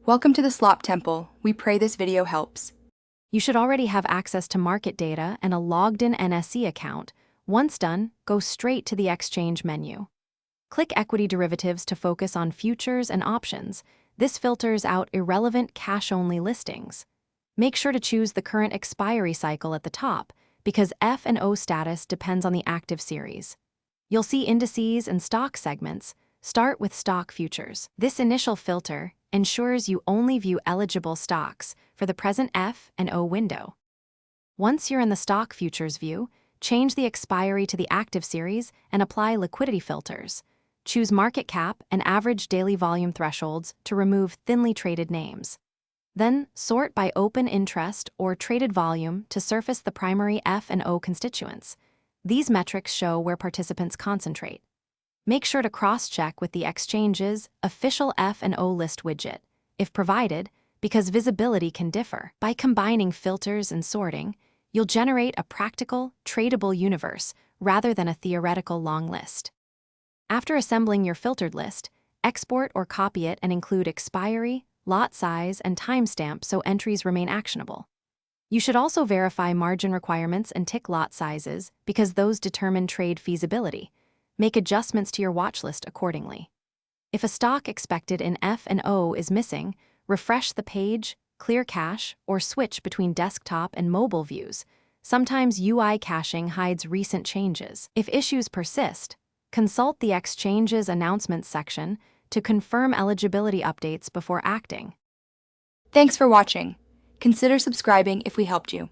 Welcome to the Slop Temple. We pray this video helps. You should already have access to market data and a logged-in NSE account. Once done, go straight to the exchange menu. Click Equity Derivatives to focus on futures and options. This filters out irrelevant cash-only listings. Make sure to choose the current expiry cycle at the top, because F&O status depends on the active series. You'll see indices and stock segments. Start with stock futures. This initial filter ensures you only view eligible stocks for the present F&O window. Once you're in the stock futures view, change the expiry to the active series and apply liquidity filters. Choose market cap and average daily volume thresholds to remove thinly traded names. Then sort by open interest or traded volume to surface the primary F&O constituents. These metrics show where participants concentrate. Make sure to cross-check with the exchange's official F&O list widget, if provided, because visibility can differ. By combining filters and sorting, you'll generate a practical, tradable universe rather than a theoretical long list. After assembling your filtered list, export or copy it and include expiry, lot size, and timestamp so entries remain actionable. You should also verify margin requirements and tick lot sizes because those determine trade feasibility. Make adjustments to your watch list accordingly. If a stock expected in F&O is missing, refresh the page, clear cache, or switch between desktop and mobile views. Sometimes UI caching hides recent changes. If issues persist, consult the exchange's announcements section to confirm eligibility updates before acting. Thanks for watching. Consider subscribing if we helped you.